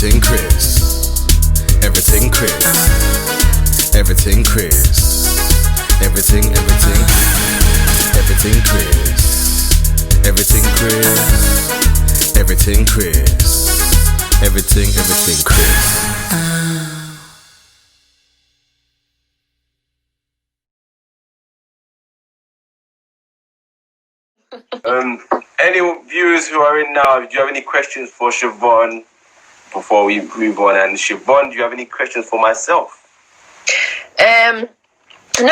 Everything Chris. Everything Chris. Everything Chris. Everything Chris. Everything Chris. Everything Chris. Everything Chris. Any viewers who are in now, do you have any questions for Siobhan before we move on? And Siobhan, do you have any questions for myself? No,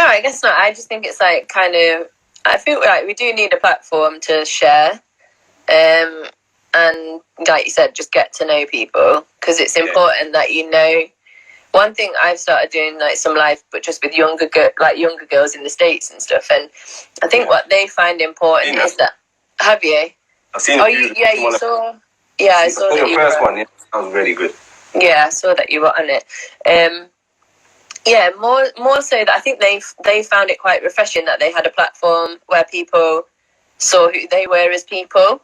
I guess not. I just think it's like kind of, I feel like we do need a platform to share. And like you said, just get to know people, because it's important that you know. One thing I've started doing, like some live, but just with younger girls in the States and stuff. And I think what they find important is that. Have you? I've seen. Oh, you saw. Yeah, I saw that. Your first one, yeah, that was really good. Yeah, I saw that you were on it. Yeah, more so that I think they found it quite refreshing that they had a platform where people saw who they were as people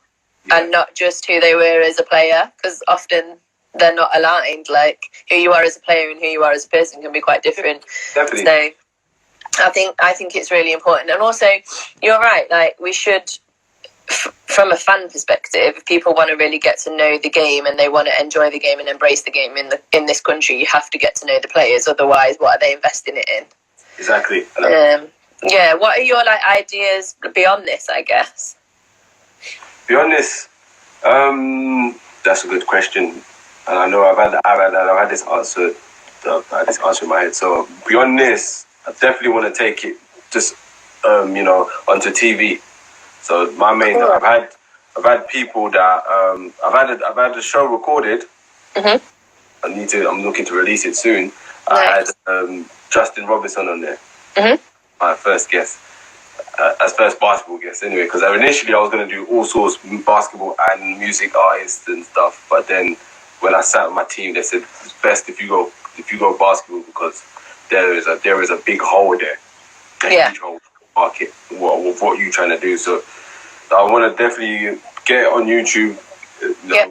and not just who they were as a player, because often they're not aligned. Like who you are as a player and who you are as a person can be quite different. Definitely. So I think it's really important. And also, you're right. Like we should, from a fan perspective, if people want to really get to know the game and they want to enjoy the game and embrace the game in this country, you have to get to know the players. Otherwise, what are they investing it in? Exactly. Yeah. What are your ideas beyond this? I guess. Beyond this, that's a good question, and I know I've had this answer. I've had this answer in my head. So beyond this, I definitely want to take it just onto TV. So my main, I've had people that I've had a show recorded. Mm-hmm. I'm looking to release it soon. Nice. I had Justin Robinson on there. Mm-hmm. My first guest, as first basketball guest anyway. Because initially I was going to do all sorts of basketball and music artists and stuff. But then when I sat with my team, they said it's best if you go basketball, because there is a big hole there. Huge hole market. What you trying to do? So I want to definitely get it on YouTube,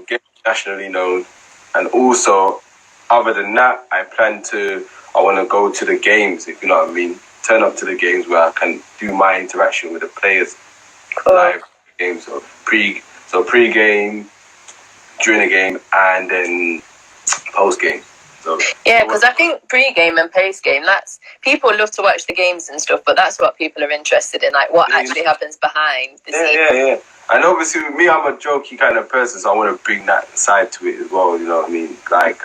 get nationally known, and also, other than that, I want to go to the games, if you know what I mean. Turn up to the games where I can do my interaction with the players, live games, so pre-game, during the game, and then post-game. So, yeah, because I think pre-game and post-game, that's people love to watch the games and stuff, but that's what people are interested in, like what actually happens behind the scenes. Yeah. And obviously with me, I'm a jokey kind of person, so I want to bring that side to it as well, you know what I mean? Like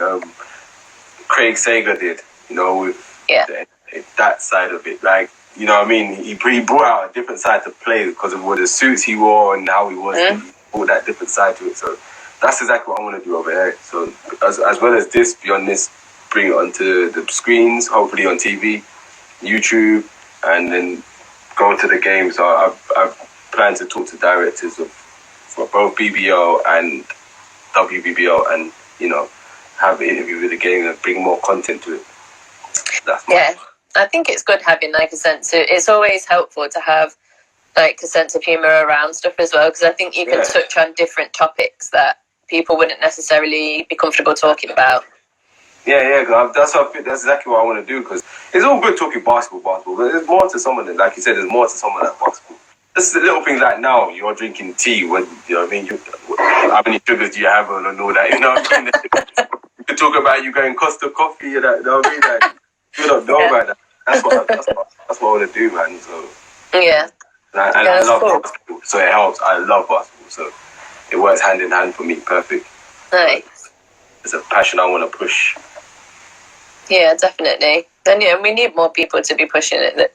Craig Sager did, with that side of it. Like, you know what I mean? He brought out a different side to play because of what the suits he wore and how he was. He brought that different side to it. So that's exactly what I want to do over here. So as well as this, beyond this, bring it onto the screens, hopefully on TV, YouTube, and then go to the games. So I've planned to talk to directors for both BBO and WBBO, and have an interview with the game and bring more content to it. I think it's good having like a sense of, it's always helpful to have like a sense of humour around stuff as well, because I think you can touch on different topics that people wouldn't necessarily be comfortable talking about. Yeah, that's exactly what I want to do, because it's all good talking basketball, but there's more to someone than, like you said, there's more to someone than basketball. Just the little things like now, you're drinking tea, when, you know what I mean, how many sugars do you have on and all that, you know what I mean? You can talk about you going Costa Coffee, you know what I mean? Like, you don't know about that. That's what I want to do, man. So yeah. And I love basketball, so it helps. I love basketball, so it works hand in hand for me, perfect. Nice. It's a passion I want to push. Yeah, definitely. Then we need more people to be pushing it.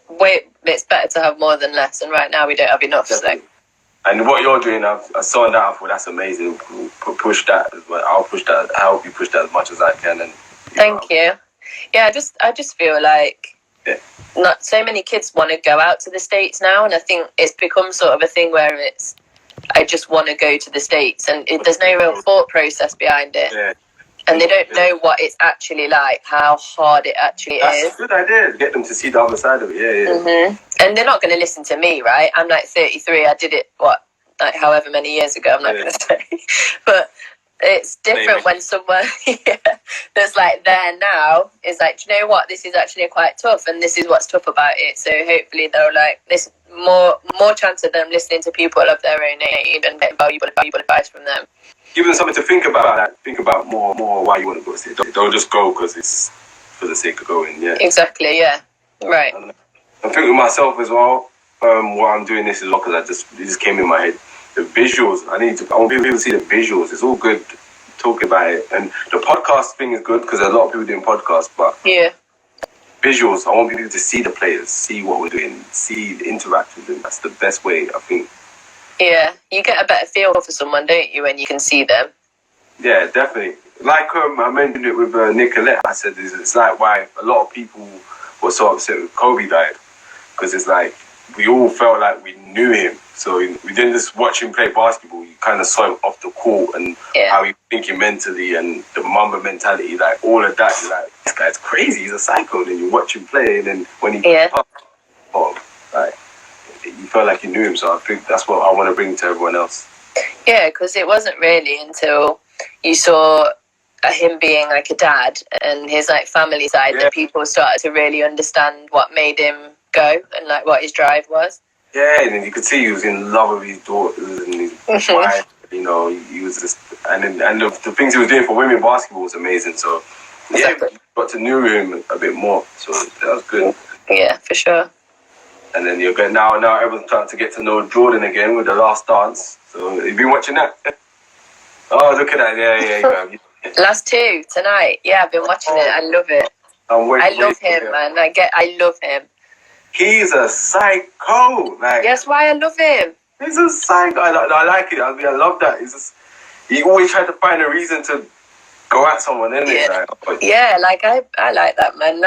It's better to have more than less, and right now we don't have enough. Definitely. So. And what you're doing, I saw that. I thought that's amazing. Push that as well. I'll push that. I'll help you push that as much as I can. And thank you. Yeah, I just feel like not so many kids want to go out to the States now, and I think it's become sort of a thing where it's I just want to go to the States, and there's no real thought process behind it. Yeah. And they don't know what it's actually like, how hard it actually is. That's a good idea. Get them to see the other side of it. Yeah. Mm-hmm. And they're not going to listen to me, right? I'm like 33. I did it, however many years ago. I'm not going to say. But it's different when someone that's like there now is like, do you know what, this is actually quite tough and this is what's tough about it. So hopefully they'll like this more chance of them listening to people of their own age and getting valuable advice from them. Give them something to think about. Like, think about more why you want to go see it. Don't just go because it's for the sake of going. Yeah. Exactly. Yeah. Right. And I'm thinking myself as well. Why I'm doing this as well because it just came in my head. The visuals. I want people to see the visuals. It's all good talking about it, and the podcast thing is good because there's a lot of people doing podcasts. But visuals. I want people to see the players, see what we're doing, see the interactions, and that's the best way, I think. Yeah, you get a better feel for someone, don't you, when you can see them? Yeah, definitely. Like I mentioned it with Nicolette, I said it's like why a lot of people were so upset with Kobe died. Because it's like, we all felt like we knew him. So we didn't just watch him play basketball, you kind of saw him off the court and how he was thinking mentally and the Mamba mentality, like all of that. You're like, this guy's crazy, he's a psycho. Then you watch him play and then when he like, you felt like you knew him, so I think that's what I want to bring to everyone else. Yeah, because it wasn't really until you saw him being like a dad and his like family side that people started to really understand what made him go and like what his drive was. Yeah, and then you could see he was in love with his daughters and his wife. You know, he was just and the things he was doing for women basketball was amazing. So exactly. Got to know him a bit more. So that was good. Yeah, for sure. And then you're going now everyone's starting to get to know Jordan again with The Last Dance. So you've been watching that? Oh, look at that! Yeah. Last 2 tonight. Yeah, I've been watching it. I love it. I love him, man. I love him. He's a psycho. Like, that's why I love him. He's a psycho. I like it. I mean, I love that. He always tried to find a reason to go at someone, isn't it? Like I like that, man.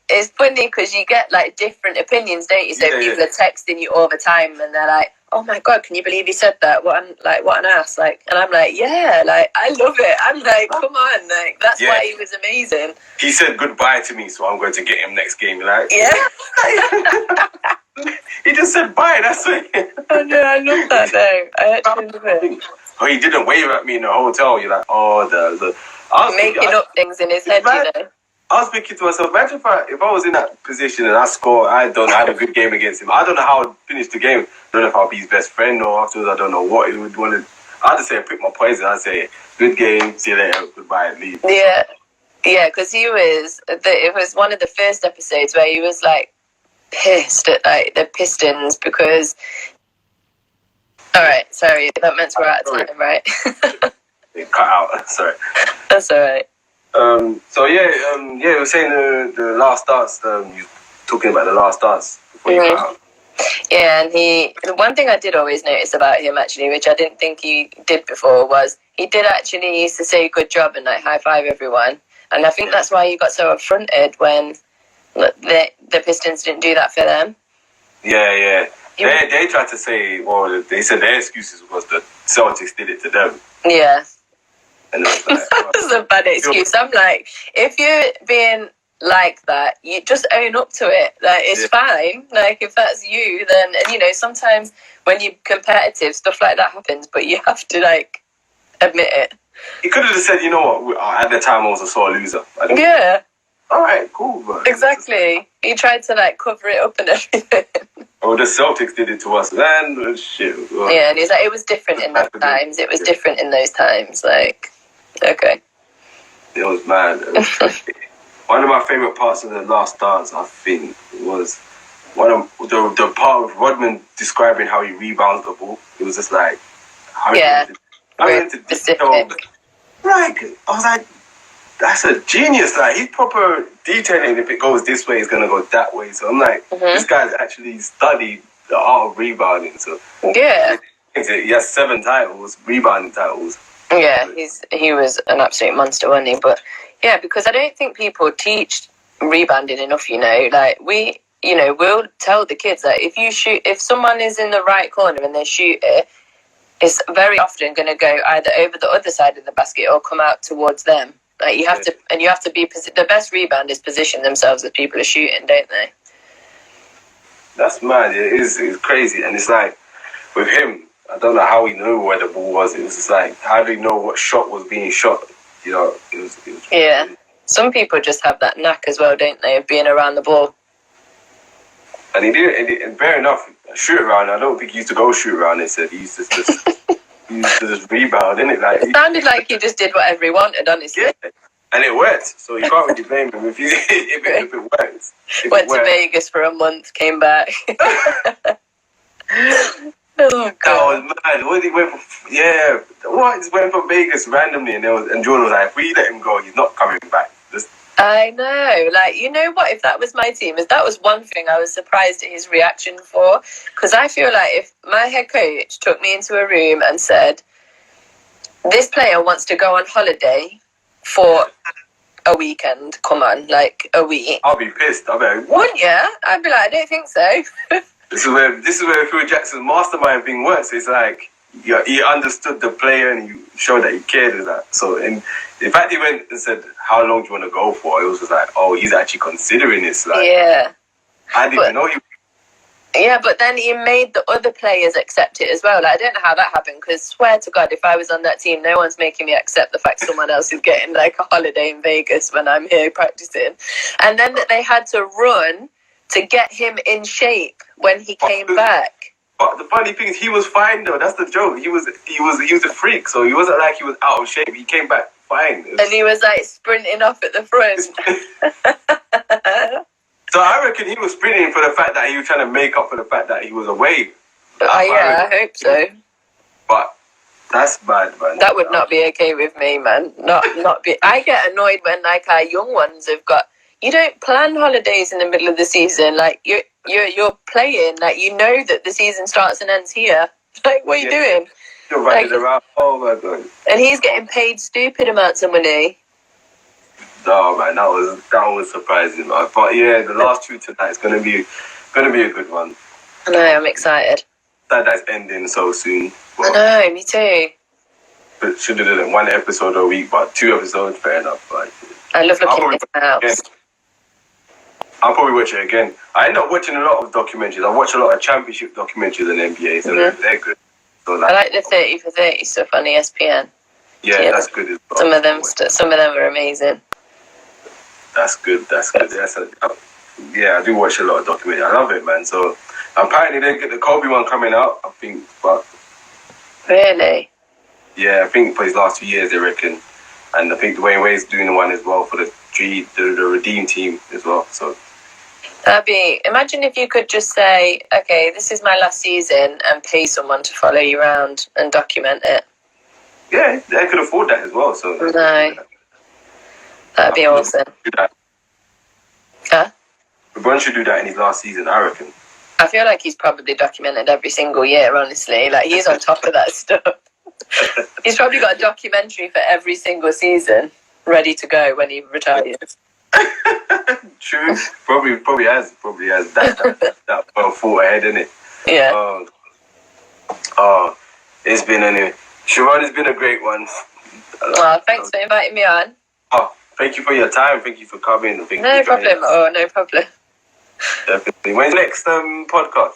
It's funny because you get like different opinions, don't you? So people are texting you all the time, and they're like, "Oh my god, can you believe he said that? What an ass!" Like, and I'm like, "Yeah, like I love it." I'm like, "Come on, like that's why he was amazing." He said goodbye to me, so I'm going to get him next game. Like, he just said bye. That's it. Oh no, I love that though. I actually love it. Oh, he didn't wave at me in the hotel. You're like, making up things in his head, you know. I was thinking to myself, imagine if I was in that position and I had a good game against him. I don't know how I'd finish the game. I don't know if I'll be his best friend or afterwards I don't know what he would want to. I'd just say I pick my poison. I'd say, good game, see you later, goodbye, leave. Yeah, because it was one of the first episodes where he was like pissed at like the Pistons because. All right, sorry, that meant we're out of time, right? It cut out. Sorry. That's all right. We were saying the Last Dance. You talking about the Last Dance before you cut out. Yeah, and the one thing I did always notice about him actually, which I didn't think he did before, was he did actually used to say good job and like high five everyone, and I think that's why he got so affronted when the Pistons didn't do that for them. Yeah. They tried to say, well, they said their excuses was the Celtics did it to them. Yeah. And it was like, that's a bad excuse. I'm like, if you're being like that, you just own up to it. Like, it's fine. Like, if that's you, then, and, you know, sometimes when you're competitive, stuff like that happens, but you have to, like, admit it. He could have just said, you know what, at the time I was a sore loser. All right, cool. But exactly. He tried to, like, cover it up and everything. Oh, the Celtics did it to us then. Shit. Yeah, and he's like, it was different in those times. It was different in those times. Like, okay. It was mad. One of my favourite parts of The Last Dance, I think, was the part of Rodman describing how he rebounds the ball. It was just like, specific. Like, I was like, that's a genius. Like, he's proper detailing. If it goes this way, it's gonna go that way. So I'm like, this guy's actually studied the art of rebounding. So yeah, he has 7 titles, rebounding titles. Yeah, he was an absolute monster, wasn't he? But yeah, because I don't think people teach rebounding enough. You know, like we'll tell the kids that if someone is in the right corner and they shoot it, it's very often going to go either over the other side of the basket or come out towards them. Like you have to be the best rebounders position themselves as people are shooting, don't they? That's mad. It's crazy, and it's like with him, I don't know how he knew where the ball was. It was just like, how do you know what shot was being shot? You know, it was yeah. Some people just have that knack as well, don't they, of being around the ball. And he did, and fair enough, shoot around. I don't think he used to go shoot around. He said he used to just rebound, innit? Like, it sounded like he just did whatever he wanted, honestly. Yeah, and it worked. So you can't really blame him if it works. Went to Vegas for a month, came back. Oh, God. That was mad. What, he went for, yeah, what? He just went from Vegas randomly, and Jordan was like, if we let him go, he's not coming back. I know. Like, you know what? If that was my team, that was one thing I was surprised at his reaction for. Because I feel like if my head coach took me into a room and said, this player wants to go on holiday for a weekend, come on, like a week. I'll be pissed. I'll be like, what? Wouldn't you? I'd be like, I don't think so. This is where Phil Jackson's mastermind thing works. It's like, yeah, he understood the player and he showed that he cared of that. So, in fact, he went and said, how long do you want to go for? It was just like, oh, he's actually considering this. Like, yeah. I didn't even know he. Yeah, but then he made the other players accept it as well. Like, I don't know how that happened, because swear to God, if I was on that team, no one's making me accept the fact someone else is getting like a holiday in Vegas when I'm here practicing. And then that they had to run to get him in shape when he came back. But the funny thing is, he was fine though. That's the joke. He was a freak, so he wasn't like he was out of shape. He came back fine. And he was like sprinting off at the front. So I reckon he was sprinting for the fact that he was trying to make up for the fact that he was away. Yeah, I hope so. But that's bad, man. That would not be okay with me, man. Not be. I get annoyed when like our young ones have got. You don't plan holidays in the middle of the season. Like you're playing. Like you know that the season starts and ends here. Like what are you doing? You're running around. Oh my God. And he's getting paid stupid amounts of money. Oh man, that was surprising, man. But yeah, the last two tonight is gonna be a good one. I know, I'm excited. That's ending so soon. Well, I know, me too. But should have done one episode a week, but 2 episodes, fair enough. Like, I love looking at the house. I'll probably watch it again. I end up watching a lot of documentaries. I watch a lot of championship documentaries and NBA, so they're good. So, I like the 30 for 30 stuff on ESPN. Yeah, that's good as well. Some of them are amazing. That's good. Yeah, I do watch a lot of documentaries. I love it, man. So apparently they get the Kobe one coming out, I think. But really? Yeah, I think for his last 2 years, they reckon. And I think Dwayne Wade's doing the one as well for the Redeem team as well. So imagine if you could just say, okay, this is my last season, and pay someone to follow you around and document it. Yeah, they could afford that as well. So no. That'd be awesome. Huh? LeBron should do that in his last season, I reckon. I feel like he's probably documented every single year, honestly. Like, he's on top of that stuff. He's probably got a documentary for every single season ready to go when he retires. True. Probably has that well thought ahead, isn't it? Yeah. It's been anyway. Siobhan, it's been a great one. Well, thanks for inviting me on. Oh, thank you for your time. Thank you for coming. No problem. Oh, no problem. Definitely. When's the next podcast?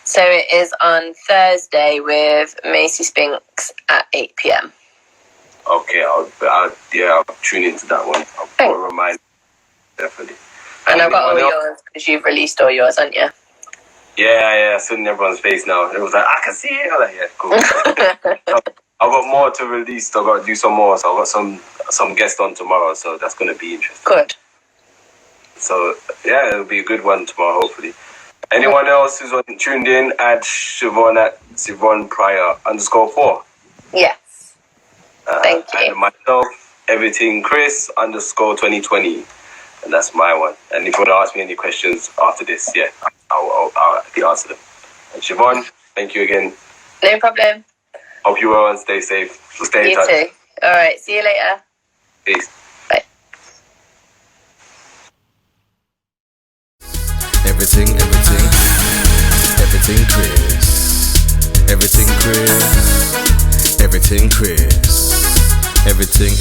So it is on Thursday with Macy Spinks at 8 p.m. Okay, I'll tune into that one. I'll put a reminder. Definitely. And I've got all yours because you've released all yours, haven't you? Yeah. It's in everyone's face now. It was like, I can see it. I'm like, yeah, cool. I've got more to release. I've got to do some more. So I've got some guests on tomorrow. So that's going to be interesting. Good. So, yeah, it'll be a good one tomorrow, hopefully. Anyone else who's tuned in, add Siobhan at Siobhan Pryor _4. Yes. Thank you. And myself, Everyting Chris _2020. And that's my one. And if you want to ask me any questions after this, yeah, I'll answer them. And Siobhan, thank you again. No problem. Hope you well and stay safe. So stay in touch. You too. All right. See you later. Peace. Bye. Everything Chris. Everything Chris. Everything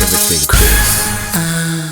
Chris.